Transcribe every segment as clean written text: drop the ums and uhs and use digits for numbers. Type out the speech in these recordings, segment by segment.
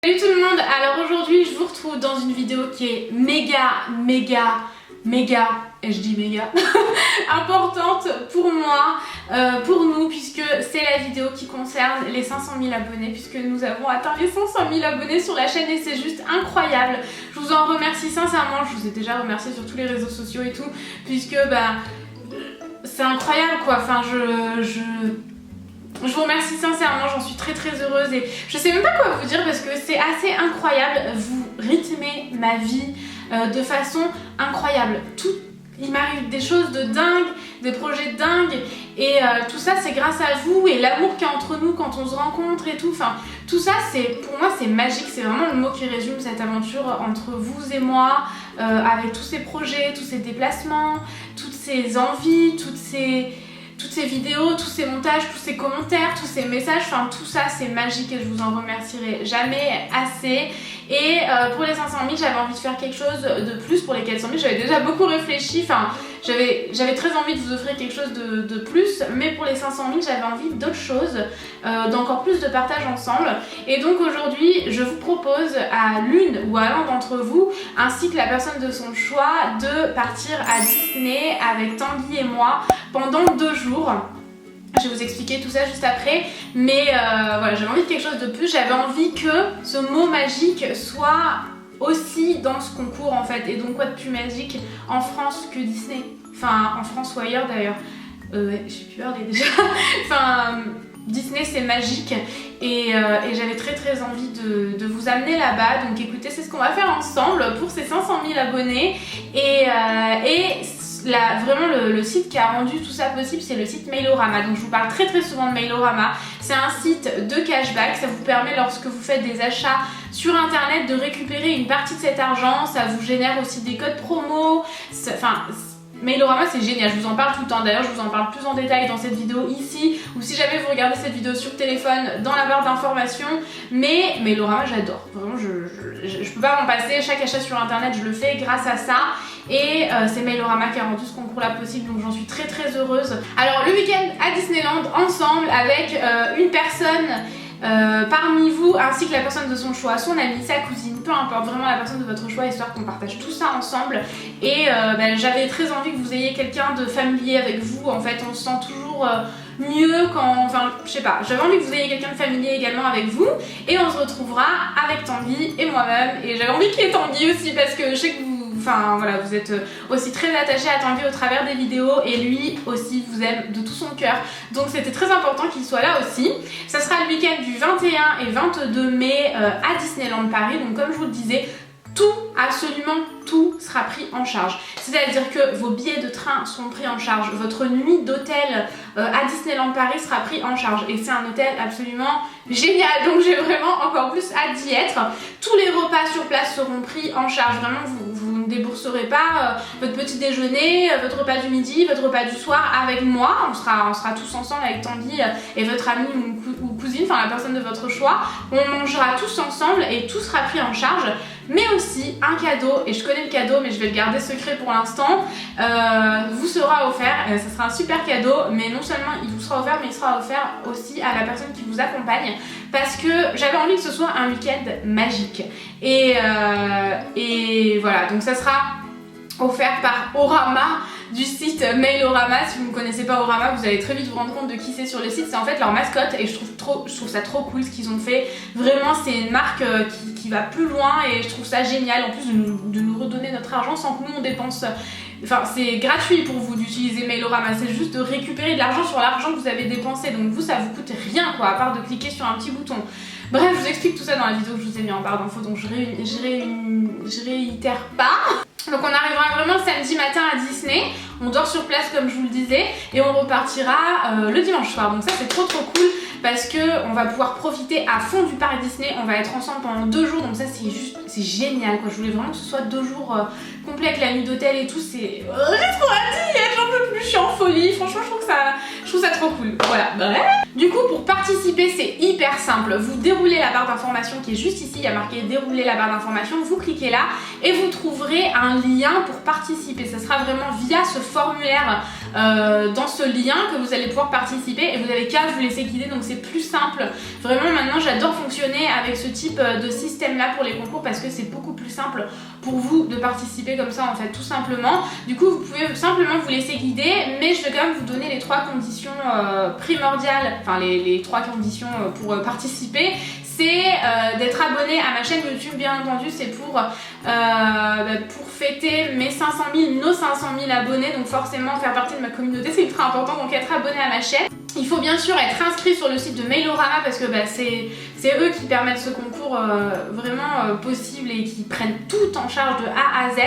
Salut tout le monde, alors aujourd'hui je vous retrouve dans une vidéo qui est méga, et je dis méga, importante pour moi, pour nous, puisque c'est la vidéo qui concerne les 500 000 abonnés, puisque nous avons atteint les 500 000 abonnés sur la chaîne et c'est juste incroyable. Je vous en remercie sincèrement, je vous ai déjà remercié sur tous les réseaux sociaux et tout, puisque c'est incroyable quoi, enfin je vous remercie sincèrement, j'en suis très heureuse et je sais même pas quoi vous dire parce que c'est assez incroyable, vous rythmez ma vie de façon incroyable. Il m'arrive des choses de dingue, des projets dingues et tout ça c'est grâce à vous et l'amour qu'il y a entre nous quand on se rencontre et tout. Enfin, tout ça pour moi c'est magique, c'est vraiment le mot qui résume cette aventure entre vous et moi, avec tous ces projets, tous ces déplacements, toutes ces envies, toutes ces vidéos, tous ces montages, tous ces commentaires, tous ces messages, enfin tout ça c'est magique et je vous en remercierai jamais assez. Et pour les 500 000 j'avais envie de faire quelque chose de plus. Pour les 400 000 j'avais déjà beaucoup réfléchi, enfin j'avais très envie de vous offrir quelque chose de plus, mais pour les 500 000 j'avais envie d'autre chose, d'encore plus de partage ensemble. Et donc aujourd'hui je vous propose à l'une ou à l'un d'entre vous, ainsi que la personne de son choix, de partir à Disney avec Tanguy et moi pendant 2 jours. Je vais vous expliquer tout ça juste après, mais voilà, j'avais envie de quelque chose de plus, j'avais envie que ce mot magique soit aussi dans ce concours en fait. Et donc quoi de plus magique en France que Disney, enfin en France ou ailleurs d'ailleurs, j'ai pu parler déjà, enfin Disney c'est magique et j'avais très envie de vous amener là-bas. Donc écoutez, c'est ce qu'on va faire ensemble pour ces 500 000 abonnés et vraiment le site qui a rendu tout ça possible, c'est le site Mailorama. Donc je vous parle très souvent de Mailorama. C'est un site de cashback, ça vous permet lorsque vous faites des achats sur internet de récupérer une partie de cet argent, ça vous génère aussi des codes promo, enfin Mailorama c'est génial, je vous en parle tout le temps. D'ailleurs je vous en parle plus en détail dans cette vidéo ici, ou si jamais vous regardez cette vidéo sur téléphone, dans la barre d'informations. Mais Mailorama j'adore, vraiment je peux pas m'en passer. Chaque achat sur internet je le fais grâce à ça. Et c'est Mailorama qui a rendu ce concours là possible, donc j'en suis très heureuse. Alors le week-end à Disneyland ensemble avec une personne parmi vous, ainsi que la personne de son choix, son amie, sa cousine, peu importe, vraiment la personne de votre choix, histoire qu'on partage tout ça ensemble. Et j'avais très envie que vous ayez quelqu'un de familier avec vous. En fait on se sent toujours mieux quand, enfin je sais pas, j'avais envie que vous ayez quelqu'un de familier également avec vous. Et on se retrouvera avec Tanguy et moi-même, et j'avais envie qu'il y ait Tanguy aussi parce que je sais que enfin voilà, vous êtes aussi très attaché à Tanguy au travers des vidéos et lui aussi vous aime de tout son cœur. Donc c'était très important qu'il soit là aussi. Ça sera le week-end du 21 et 22 mai à Disneyland Paris. Donc comme je vous le disais, tout, absolument tout sera pris en charge. C'est-à-dire que vos billets de train sont pris en charge, votre nuit d'hôtel à Disneyland Paris sera pris en charge. Et c'est un hôtel absolument génial, donc j'ai vraiment encore plus hâte d'y être. Tous les repas sur place seront pris en charge, vraiment vous ne débourserez pas votre petit déjeuner, votre repas du midi, votre repas du soir avec moi. On sera tous ensemble avec Tanguy et votre ami ou cousine, enfin la personne de votre choix. On mangera tous ensemble et tout sera pris en charge. Mais aussi un cadeau, et je connais le cadeau mais je vais le garder secret pour l'instant, vous sera offert. Ça sera un super cadeau, mais non seulement il vous sera offert, mais il sera offert aussi à la personne qui vous accompagne, parce que j'avais envie que ce soit un week-end magique. Et voilà, donc ça sera offert par Orama du site Mailorama. Si vous ne connaissez pas Orama, vous allez très vite vous rendre compte de qui c'est sur le site. C'est en fait leur mascotte et je trouve ça trop cool ce qu'ils ont fait. Vraiment c'est une marque qui va plus loin et je trouve ça génial. En plus de nous redonner notre argent sans que nous on dépense. Enfin c'est gratuit pour vous d'utiliser Mailorama, c'est juste de récupérer de l'argent sur l'argent que vous avez dépensé. Donc vous ça vous coûte rien quoi, à part de cliquer sur un petit bouton. Bref, je vous explique tout ça dans la vidéo que je vous ai mis en barre d'infos, donc je réitère pas. Donc on arrivera vraiment le samedi matin à Disney, on dort sur place comme je vous le disais et on repartira le dimanche soir. Donc ça c'est trop cool parce que on va pouvoir profiter à fond du parc Disney. On va être ensemble pendant 2 jours, donc ça c'est génial quoi. Je voulais vraiment que ce soit 2 jours complets avec la nuit d'hôtel et tout. C'est j'ai trop hâte d'y être, j'en peux plus, je suis en folie. Franchement je trouve ça trop cool. Voilà. Bref. Du coup pour participer c'est hyper simple. Vous déroulez la barre d'information qui est juste ici, il y a marqué dérouler la barre d'information, vous cliquez là et vous trouverez un lien pour participer. Ça sera vraiment via ce formulaire dans ce lien que vous allez pouvoir participer et vous avez qu'à vous laisser guider, donc c'est plus simple. Vraiment maintenant j'adore fonctionner avec ce type de système là pour les concours parce que c'est beaucoup plus simple pour vous de participer comme ça en fait, tout simplement. Du coup vous pouvez simplement vous laisser guider, mais je vais quand même vous donner les 3 conditions primordiales, enfin les 3 conditions pour participer. C'est d'être abonné à ma chaîne YouTube, bien entendu, c'est pour fêter mes 500 000, nos 500 000 abonnés, donc forcément faire partie de ma communauté c'est ultra important, donc être abonné à ma chaîne. Il faut bien sûr être inscrit sur le site de Mailorama parce que c'est eux qui permettent ce concours vraiment possible et qui prennent tout en charge de A à Z.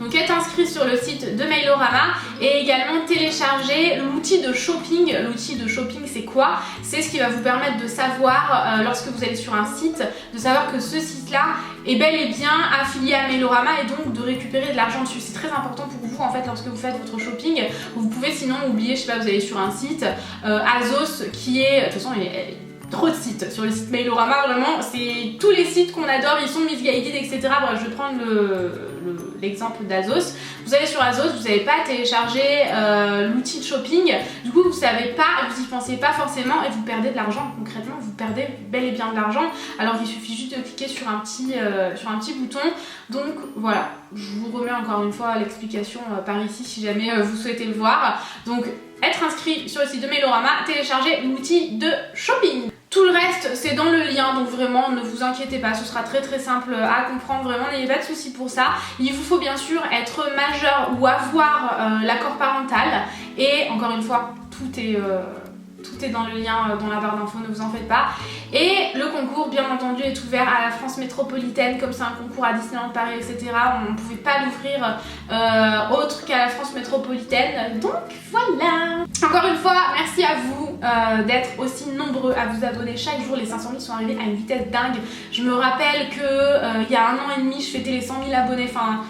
Donc être inscrit sur le site de Mailorama et également télécharger l'outil de shopping. L'outil de shopping c'est quoi? C'est ce qui va vous permettre de savoir lorsque vous allez sur un site, de savoir que ce site là est bel et bien affilié à Mailorama et donc de récupérer de l'argent dessus. C'est très important pour vous en fait lorsque vous faites votre shopping. Vous pouvez sinon oublier, je sais pas, vous allez sur un site Azos qui est, de toute façon il y a trop de sites sur le site Mailorama, vraiment c'est tous les sites qu'on adore, ils sont misguided etc. Bref, je vais prendre l'exemple d'Azos. Vous allez sur Azos, vous n'avez pas téléchargé l'outil de shopping, du coup vous savez pas, vous y pensez pas forcément et vous perdez de l'argent. Concrètement vous perdez bel et bien de l'argent, alors il suffit juste de cliquer sur un petit bouton. Donc voilà, je vous remets encore une fois l'explication par ici si jamais vous souhaitez le voir. Donc être inscrit sur le site de Mailorama, télécharger l'outil de shopping. Tout le reste c'est dans le lien, donc vraiment ne vous inquiétez pas, ce sera très simple à comprendre, vraiment n'ayez pas de soucis pour ça. Il vous faut bien sûr être majeur ou avoir l'accord parental et encore une fois tout est dans le lien dans la barre d'infos, ne vous en faites pas. Et le concours bien entendu est ouvert à la France métropolitaine, comme c'est un concours à Disneyland Paris etc, on ne pouvait pas l'ouvrir autre qu'à la France métropolitaine, donc voilà. Encore une fois merci à vous d'être aussi nombreux à vous abonner chaque jour. Les 500 000 sont arrivés à une vitesse dingue. Je me rappelle que il y a 1 an et demi je fêtais les 100 000 abonnés, enfin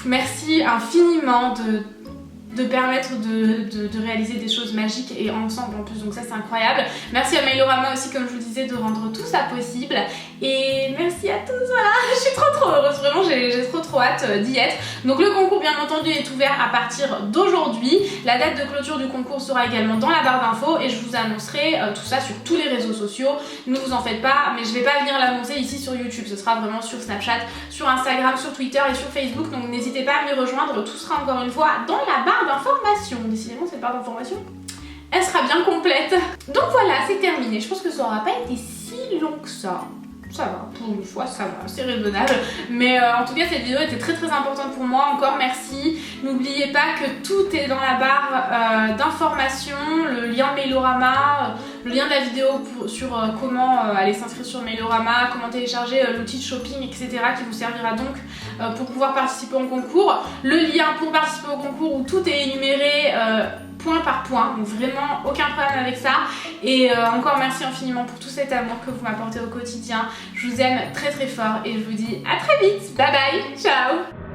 merci infiniment de permettre de réaliser des choses magiques et ensemble en plus, donc ça c'est incroyable. Merci à Mailorama aussi comme je vous disais de rendre tout ça possible et merci à tous, voilà, je suis trop heureuse, vraiment j'ai trop hâte d'y être. Donc le concours bien entendu est ouvert à partir d'aujourd'hui, la date de clôture du concours sera également dans la barre d'infos et je vous annoncerai tout ça sur tous les réseaux sociaux, ne vous en faites pas, mais je vais pas venir l'annoncer ici sur YouTube, ce sera vraiment sur Snapchat, sur Instagram, sur Twitter et sur Facebook, donc n'hésitez pas à me rejoindre, tout sera encore une fois dans la barre d'information. Décidément cette barre d'information elle sera bien complète. Donc voilà, c'est terminé. Je pense que ça aura pas été si long que ça. Ça va, pour une fois ça va, c'est raisonnable. Mais en tout cas cette vidéo était très importante pour moi, encore merci. N'oubliez pas que tout est dans la barre d'information, le lien Mailorama, le lien de la vidéo sur comment aller s'inscrire sur Mailorama, comment télécharger l'outil de shopping etc qui vous servira donc pour pouvoir participer au concours. Le lien pour participer au concours où tout est énuméré point par point, donc vraiment aucun problème avec ça. Et encore merci infiniment pour tout cet amour que vous m'apportez au quotidien. Je vous aime très fort et je vous dis à très vite. Bye bye, ciao.